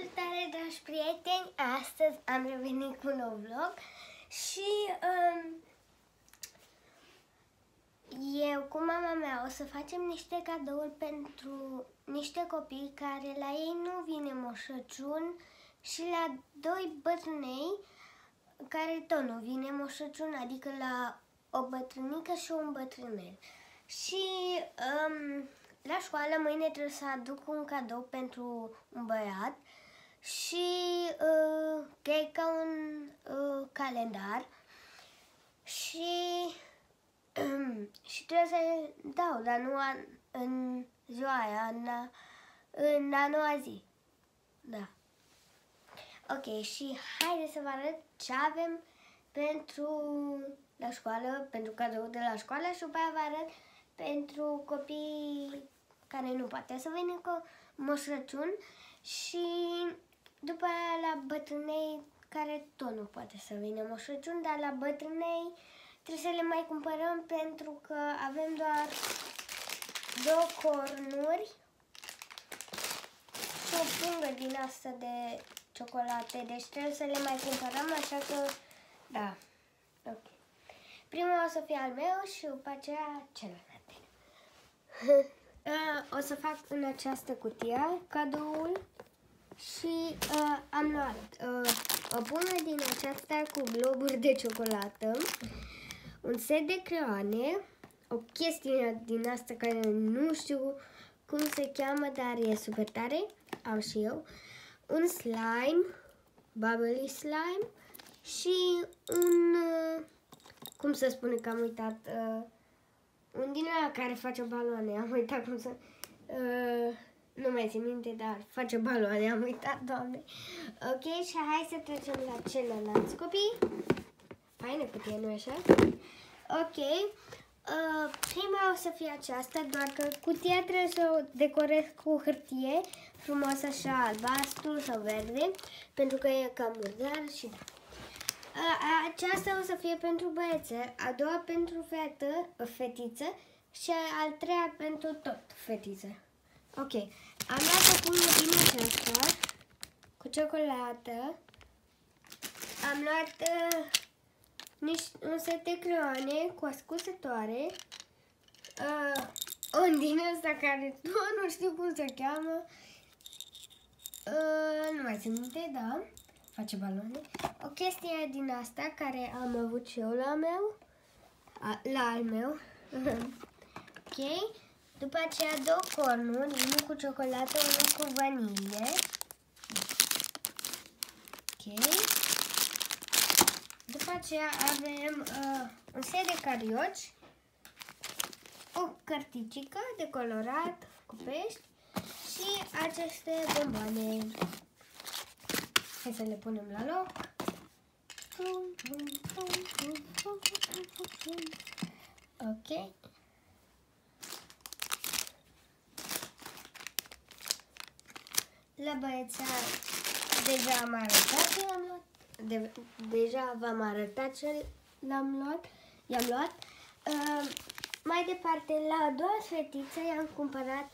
Salutare, dragi prieteni! Astăzi am revenit cu un nou vlog și eu cu mama mea o să facem niște cadouri pentru niște copii care la ei nu vine Moș Crăciun și la doi bătrânei care tot nu vine Moș Crăciun, adică la o bătrânică și un bătrânel. Și la școală mâine trebuie să aduc un cadou pentru un băiat și e ca un calendar și trebuie să dau, dar nu în ziua aia, în a noua zi. Da. Ok, și haideți să vă arăt ce avem pentru la școală, pentru cadou de la școală și după aia vă arăt pentru copii care nu poate să vină cu Moș Crăciun și după aia la bătrânei care tot nu poate să vină Moș Crăciun, dar la bătrânei trebuie să le mai cumpărăm pentru că avem doar două cornuri și o pungă din asta de ciocolate, deci trebuie să le mai cumpărăm, așa că da, ok. Primul o să fie al meu și după aceea celelalte. O să fac în această cutie cadoul și am luat o pungă din aceasta cu globuri de ciocolată, un set de creioane, o chestie din asta care nu știu cum se cheamă, dar e super tare, am și eu, un slime, bubbly slime și un, cum să spune că am uitat, un din ăla care face baloane, am uitat cum să, nu mai țin minte, dar face baloane, am uitat, Doamne. Ok, și hai să trecem la celălalți copii. Faină cutie, nu așa? Ok, prima o să fie aceasta, doar că cutia trebuie să o decorez cu hârtie frumos așa, albastru sau verde, pentru că e cam murdar și da. Aceasta o să fie pentru băiețel, a doua pentru fetiță și al treia pentru tot fetiță. Ok, am luat o pungă din aceasta cu ciocolată, am luat un set de creioane cu ascuțătoare, un din ăsta care nu știu cum se cheamă, nu mai țin minte, da, face balone. O chestie din asta care am avut și eu la al meu. Ok. După aceea două cornuri, unul cu ciocolată, unul cu vanilie. Ok. După aceea avem un set de carioci, o carticică de colorat cu pești și aceste bomboane. Hai să le punem la loc. Ok. La băiețel deja am arătat ce l-am luat. Deja v-am arătat ce i-am luat. Mai departe, la a doua fetiță i-am cumpărat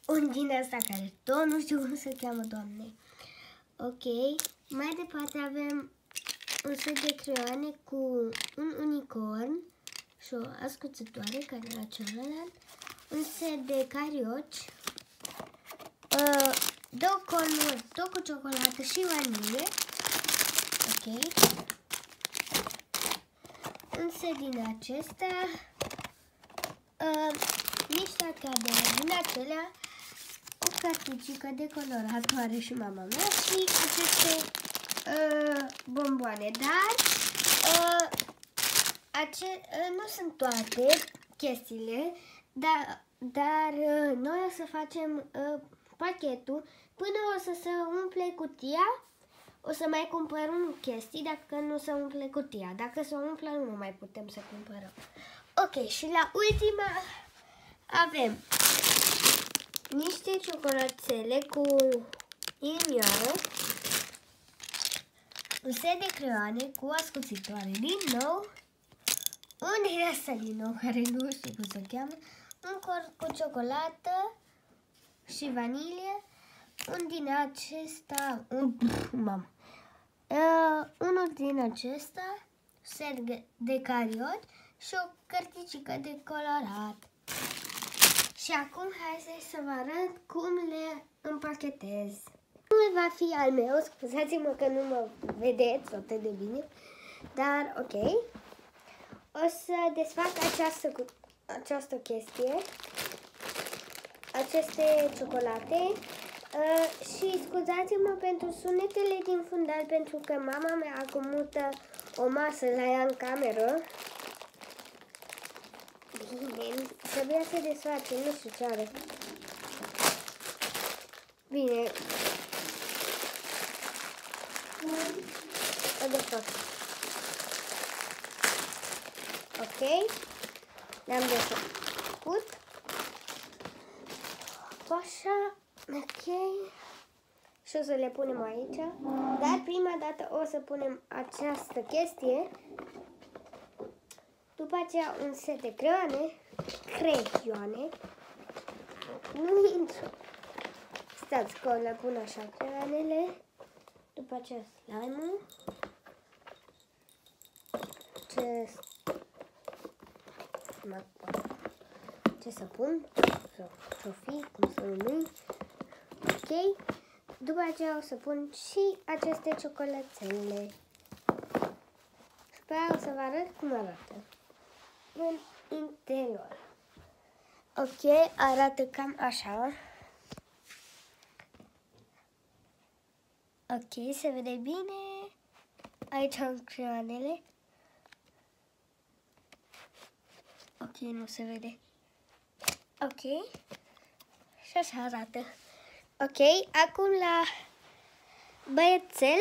un din ăsta care tot nu știu cum se cheamă, Doamne. Ok, mai departe avem un set de creioane cu un unicorn și o ascuțătoare care era celălalt, un set de carioci, două cornuri, tot cu ciocolată și vanilie. Ok. Un set din acestea, niște cadere din acelea, o carticică de coloratoare și mama mea și aceste bomboane, dar nu sunt toate chestiile, dar noi o să facem pachetul până o să se umple cutia. O să mai cumpărăm chestii dacă nu se umple cutia. Dacă se umple, nu mai putem să cumpărăm. Ok, și la ultima avem niște ciocolățele cu inimioară, un set de creioane cu ascuțitoare din nou, un din asta din nou care nu știu cum se cheamă, un corn cu ciocolată și vanilie, unul din acesta, set de cariot și o cărticică de colorat. Și acum hai să vă arăt cum le împachetez. Primul va fi al meu, scuzați-mă că nu mă vedeți atât de bine, dar ok. O să desfac această chestie, aceste ciocolate și scuzați-mă pentru sunetele din fundal, pentru că mama mea acumută o masă la ea în cameră. Bine, trebuia să desfacem, nu știu ce are. Bine. O desfac. Ok. Le-am desfăcut. Așa. Ok. Și o să le punem aici. Dar prima dată o să punem această chestie. După aceea un set de creioane. Nu intru. Stați că le pun așa creioanele. După aceea slime-ul. Ce să pun? Ce-o fi? Cum să numim? Ok. După aceea o să pun și aceste ciocolățele. Și pe aia o să vă arăt cum arată în interior. Ok, arată cam așa. Ok, se vede bine. Aici am creioanele. Ok, nu se vede. Ok. Și așa arată. Ok, acum la băiețel.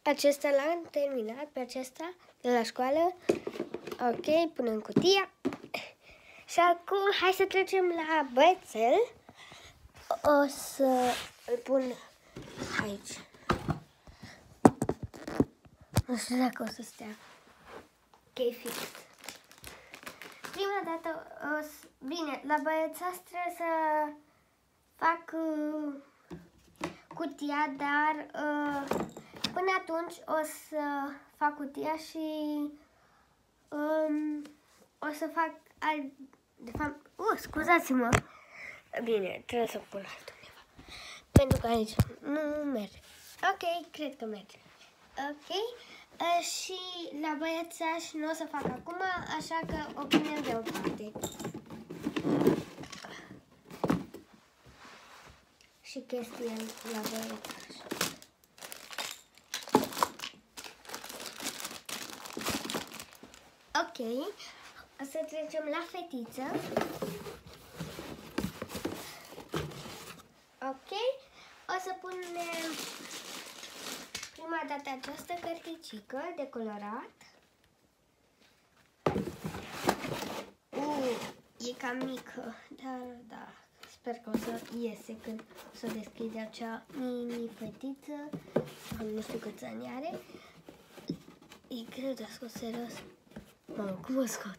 Acesta l-am terminat pe acesta de la școală. Ok, punem cutia. Și acum hai să trecem la băiețel. O să îl pun aici. Nu știu dacă o să stea. Ok, fix. Prima dată, bine, la băiețaș trebuie să fac cutia, dar până atunci o să fac cutia și o să fac de fapt, scuzați-mă. Bine, trebuie să pun altundeva. Pentru că aici nu merge. Ok, cred că merge. Ok. Și la băiețaș nu o să fac acum, așa că o punem deoparte. Și chestia la băiețaș. Ok. O să trecem la fetiță. Ok. O să punem prima dată această cărticică de colorat. E cam mică, dar da, sper că o să iese când o să deschide acea mini fetiță. Nu știu câți ani are. E greu de scos, serios. Mamă, cum o scot?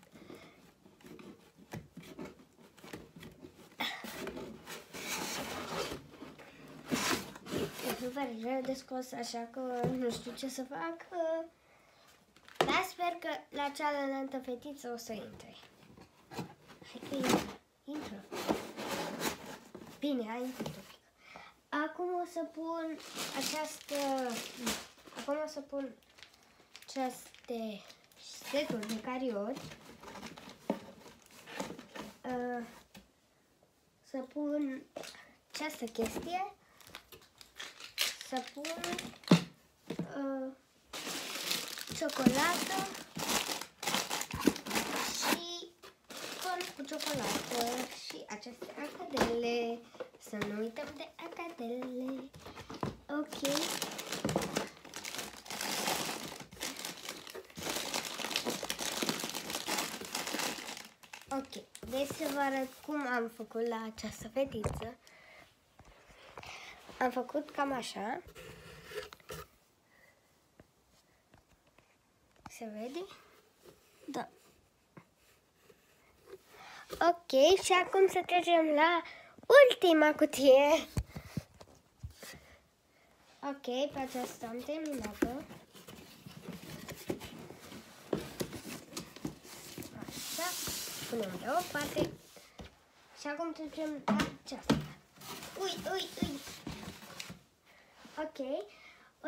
E super greu de scos, așa că nu știu ce să fac. Dar sper că la cealaltă fetiță o să intre. Hai că intră. Bine, a intrat un pic. Acum o să pun aceste seturi de cariot. Să pun această chestie. Să pun ciocolată și con cu ciocolată și aceste acadele. Să nu uităm de acadele. Ok. Ok, deci să vă arăt cum am făcut la această fetiță. Am făcut cam așa. Se vede? Da. Ok, și acum să trecem la ultima cutie. Ok, pe aceasta am terminat-o. Așa, punem deoparte. Și acum trecem la aceasta. Ui. Ok,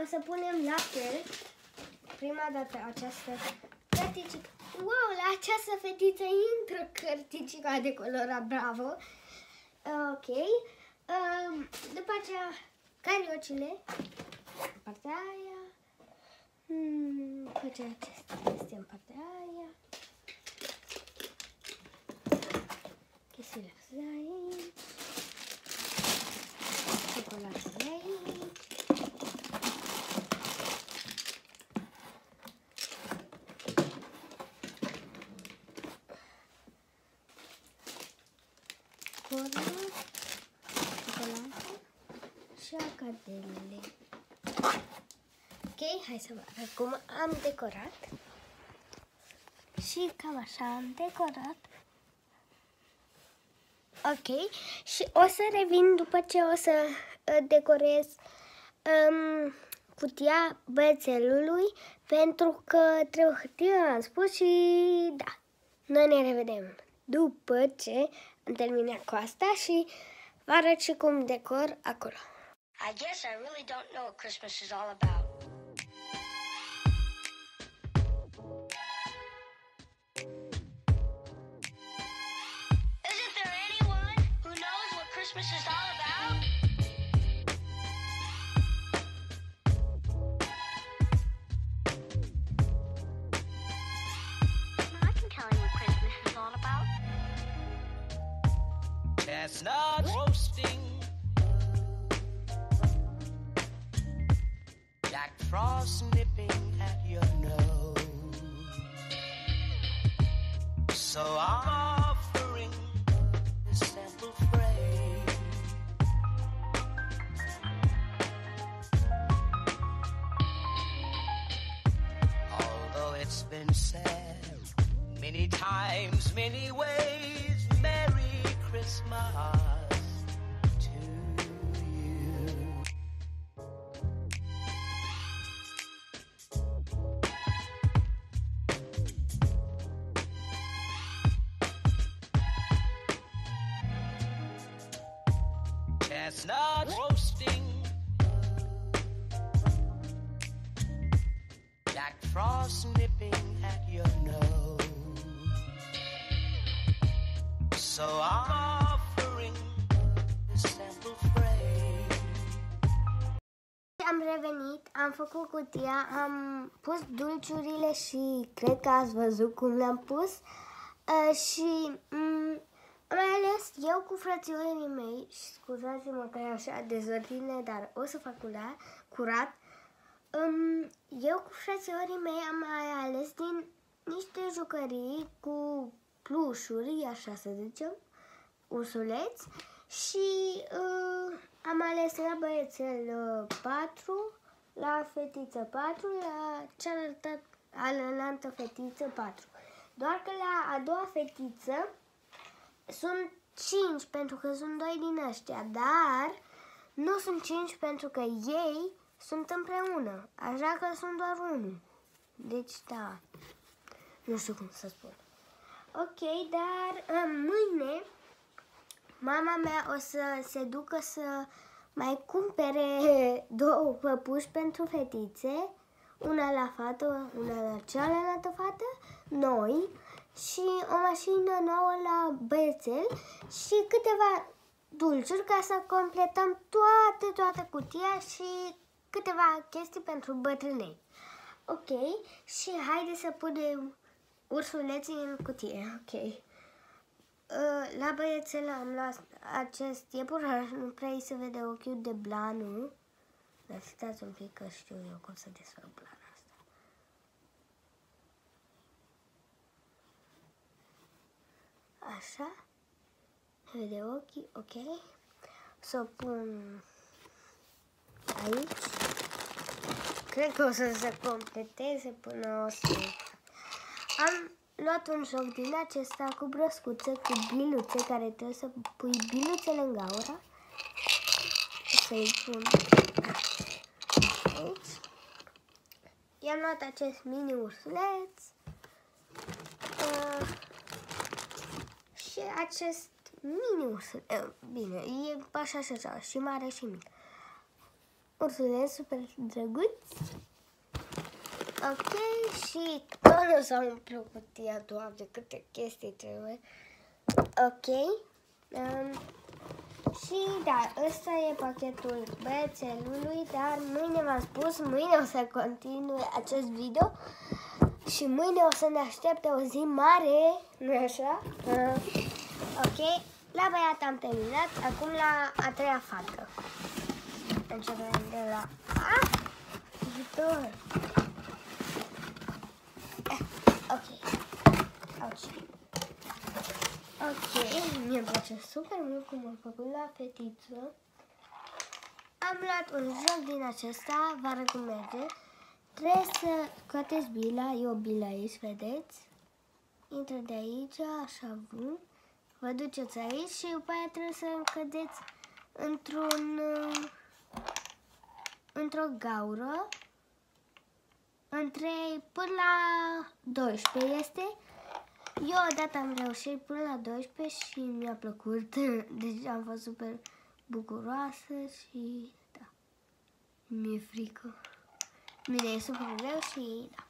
o să punem la fel, prima dată această cărticică. Wow, la această fetiță intră cărticica de colorat, bravo. Ok, după aceea cariocile, partea aia. După aceea acesta este în partea aia. Chestiile astea aici. Ciocolatele aici. Cornul, ciocolata și acadelele. Ok, hai să vă arăt cum am decorat. Și cam așa am decorat. Ok, și o să revin după ce o să decorez cutia băiețelului, pentru că trebuie hârtie, am spus, și da, noi ne revedem după ce am terminat cu asta și vă arăt și cum decor acolo. I guess I really don't know what Christmas is all about. Isn't there anyone who knows what Christmas is all about? I can tell you what Christmas is all about. Chestnuts roasting, Jack Frost nipping at your nose. So I'm offering this simple phrase. Although it's been said many times, many ways, Merry Christmas to you. Chestnuts roasting, Jack Frost nipping at your nose. So I'm offering this simple phrase. Am revenit, am făcut cutia, am pus dulciurile și cred că ați văzut cum le-am pus. Și am ales eu cu frățiorii mei, și scuzați-mă că e așa dezordine, dar o să fac curat. Eu cu frățiorii mei am mai ales din niște jucării cu plușuri, așa să zicem, ursuleți, și am ales la băiețel 4, la fetiță 4, la cealaltă fetiță 4. Doar că la a doua fetiță sunt 5, pentru că sunt 2 din ăștia, dar nu sunt 5 pentru că ei sunt împreună, așa că sunt doar 1. Deci, da, nu știu cum să spun. Ok, dar mâine mama mea o să se ducă să mai cumpere 2 păpuși pentru fetițe, una la fată, una la cealaltă fată, noi, și o mașină nouă la băiețel și câteva dulciuri ca să completăm toată cutia și câteva chestii pentru bătrânei. Ok, și haide să punem ursuleții în cutie. Ok. La băiețel am luat acest iepuraș, nu prea se vede ochiul de blanul. Dar stați un pic că știu eu cum să desfac blana asta. Așa. Se vede ochii, ok. Să o pun aici. Cred că o să se completeze până o să... Am luat un joc din acesta cu broscuțe, cu biluțe, care trebuie să pui biluțele în gaură. Să-i pun i-am luat acest mini ursuleț și acest mini ursuleț, bine, e așa, și mare și mic. Ursuleț super drăguț. Ok, și tot nu s-a umplut cutia, Doamne, câte chestii trebuie. Ok. Și da, ăsta e pachetul băiețelului, dar mâine v-am spus, mâine o să continue acest video și mâine o să ne aștepte o zi mare, nu-i așa? Ok, la băiat am terminat, acum la a treia fată. Începem de la... ajutor! Ok, auci. Ok, mie îmi place super mult cum am făcut la fetiță. Am luat un joc din acesta, vă arăt cum merge. Trebuie să scoateți bila, e o bilă aici, vedeți? Intră de aici, așa, bun. Vă duceți aici și după aia trebuie să încădeți într-o gaură. Între până la 12 este. Eu odată am reușit până la 12 și mi-a plăcut. Deci am fost super bucuroasă și da. Mi-e frică. Bine, e super greu și da.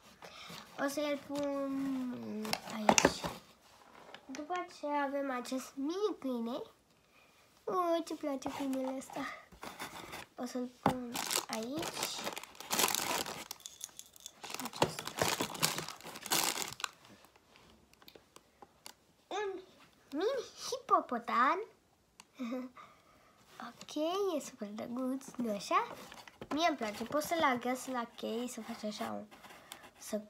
O să îl pun aici. După aceea avem acest mini câine. Ce place câinele ăsta. O să-l pun aici. Mini hipopotam. Ok, e super drăguț, nu așa? Mie îmi place, poți să-l agăți la chei, să faci așa să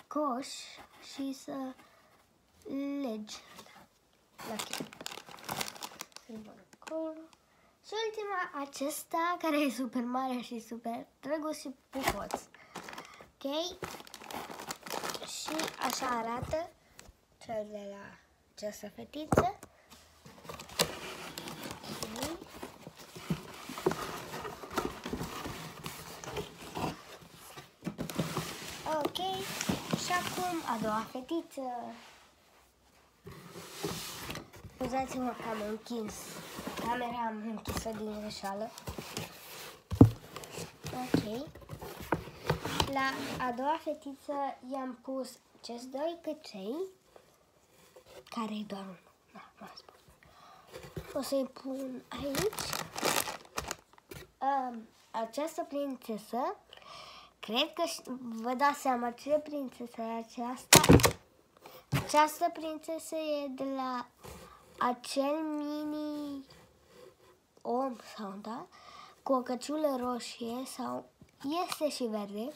coși și să legi la chei. Să-l pun acolo. Și ultima, acesta, care e super mare și super drăguț și pufoț. Ok? Și așa arată cel de la această fetiță. Ok, și acum a doua fetiță. Scuzați-mă că am închis camera, am închis-o din greșeală. Ok. La a doua fetiță i-am pus acest doi căței, care e doar unul. Da, v-am spus. O să-i pun aici. Această prințesă, cred că vă dați seama ce prințesă e aceasta. Această prințesă e de la acel mini om sau da, cu o căciulă roșie sau este și verde,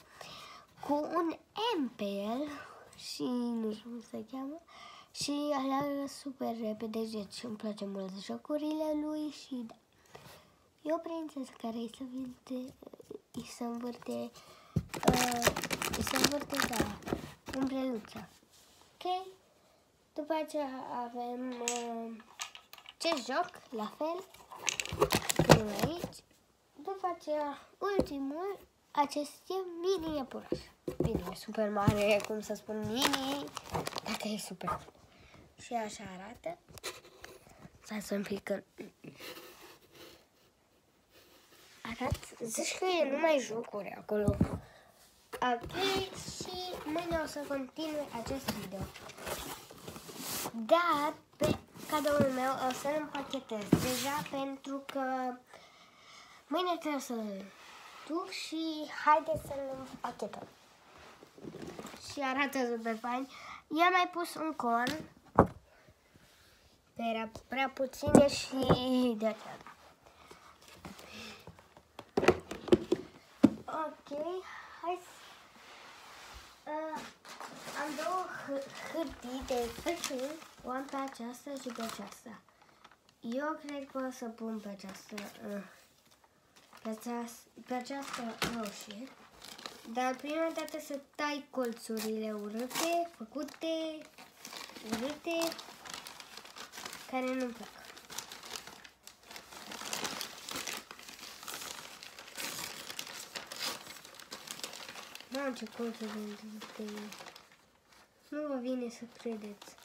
cu un M pe el și nu știu cum se cheamă. Și aleargă super repede, deci îmi place mult jocurile lui și da. E o prințesă care îi se învârte, da, umbreluța. Ok? După aceea avem ce joc, la fel, punem aici. După aceea, ultimul, acest e mini iepuraș. Bine, e super mare, cum să spun mini, dacă e super mare. Și așa arată. Stați un pic că... Zici că e numai jocuri acolo. Ok, și mâine o să continui acest video. Dar pe cadoul meu o să-l împachetez deja pentru că mâine trebuie să-l duc și haideți să-l împachetăm. Și arată super fain. I-am mai pus un con. Era prea puține și de aceea. Ok, hai să... am două hârtii de Crăciun, o am pe aceasta și pe aceasta. Eu cred că o să pun pe această roșie, dar prima dată să tai colțurile urâte, care nu-mi plac. Mamă, ce coze de el. Nu vă vine să credeți.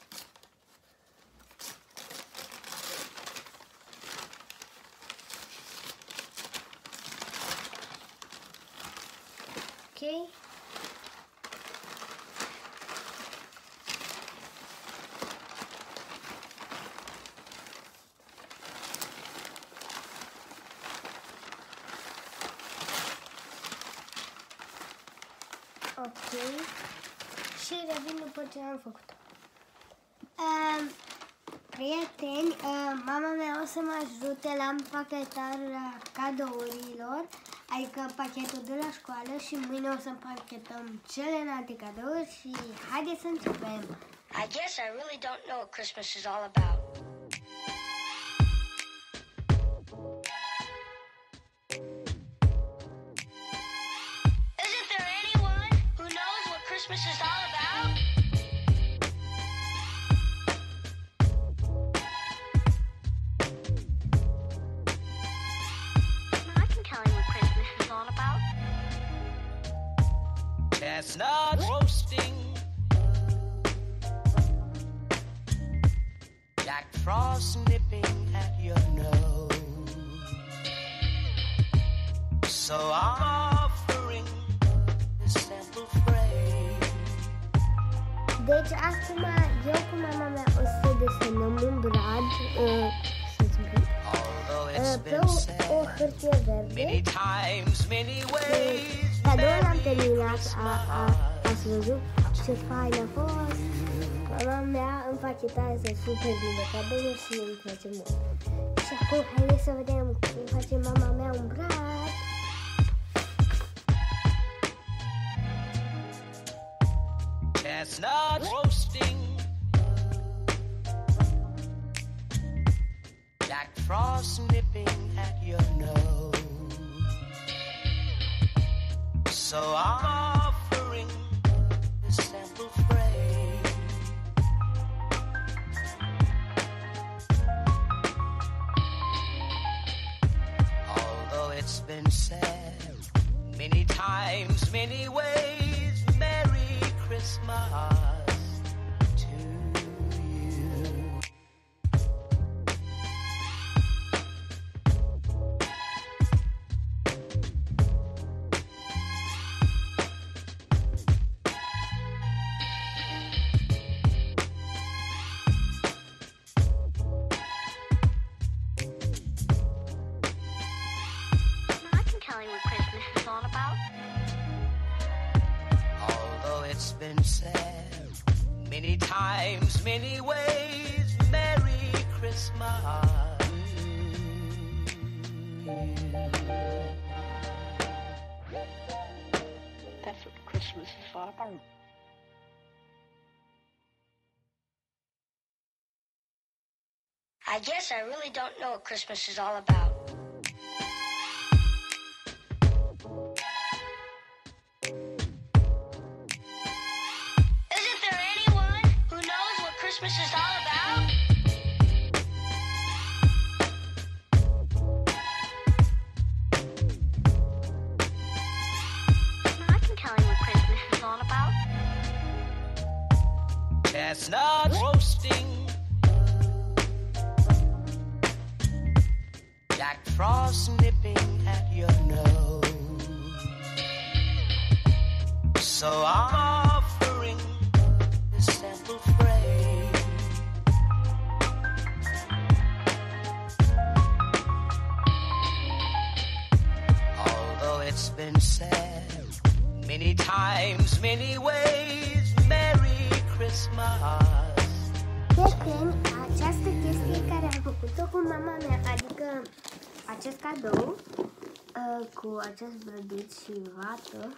Ok. Ok. Și revin după ce am făcut. Prieteni, mama mea o să mă ajute la împachetarea cadourilor, adică pachetul de la școală, și mâine o să împachetăm celelalte cadouri și haideți să începem. I guess I really don't know what Christmas is all about. Isn't there anyone who knows what Christmas is all about? I can tell you what Christmas is all about. Chestnuts roasting, Jack Frost nipping at your nose. So I'm offering this simple phrase. Deci acum eu cu mama mea o să desenăm un brad, Although it's pe been said o hârtie many verde. times, many ways, Cadoul am Merry terminat, Christmas. ați văzut ce fain a fost. Mama mea împachetează super bine cadoul și îmi place mult. Și acum haideți să vedem cum face mama mea un brad. Chestnuts roasting, Jack Frost nipping at your nose. So I'm offering this simple phrase. Although it's been said many times, many ways, Merry Christmas to you. I can tell you what Christmas is all about. Although it's been said many times, many ways, Merry Christmas. That's what Christmas is all about. I guess I really don't know what Christmas is all about. Isn't there anyone who knows what Christmas is all about? I can tell you what Christmas is all about. Chestnuts roasting, Jack Frost nipping at your nose. So I'm offering this simple phrase. Although it's been said many times, many ways, Merry Christmas. Prieteni, această chestie care am făcut-o cu mama mea, adică acest cadou cu acest brăduț și vată,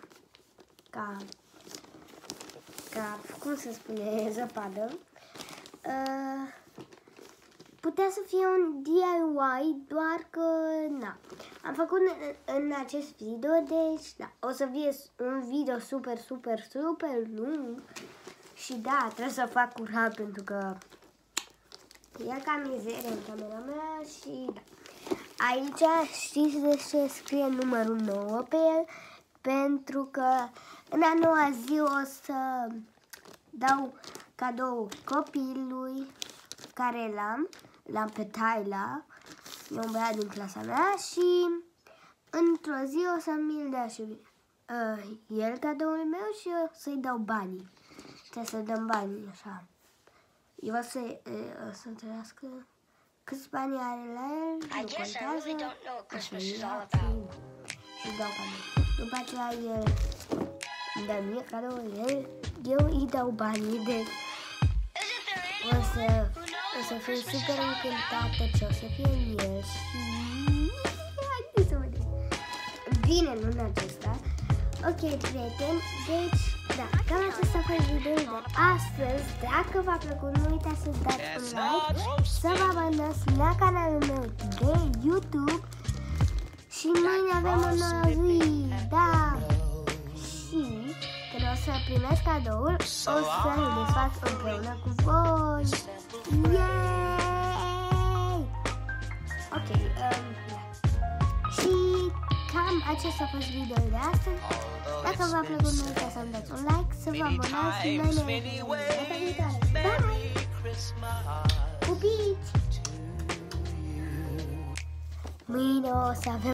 ca cum se spune, zăpadă, putea să fie un DIY, doar că, na, am făcut în acest video, deci, da, o să fie un video super, super, super lung și da, trebuie să fac curat pentru că e ca mizerie în camera mea și da. Aici știți de ce scrie numărul 9 pe el? pentru că în a noua zi o să dau cadou copilului care l-am pe Tyla, e un băiat din clasa mea și într-o zi o să mi-l dea și el cadoul meu și eu să-i dau banii. Trebuie să dăm banii așa. Eu o să trăiască câți bani are la el, nu contează, așa ia și dau cadou. După aceea el îmi dă mie cadou, eu îi dau banii, deci o să fiu super încântată ce o să fie în el și hai să vedem. Bine, nu în acesta. Ok, prieteni, deci, da, cam acesta a fost videoul de astăzi. Dacă v-a plăcut, nu uitați să dați un like, să vă abonați la canalul meu de YouTube și mâine avem o nouă zi, da! Și când o să primesc cadoul, o să-l desfac împreună cu voi! Yay! Ok, și cam acesta a fost videoul de astăzi. Dacă v-a plăcut, nu uitați să-mi dați un like, să vă abonați și noi ne vedem data viitoare. Bye! Pupici! Mâine o să avem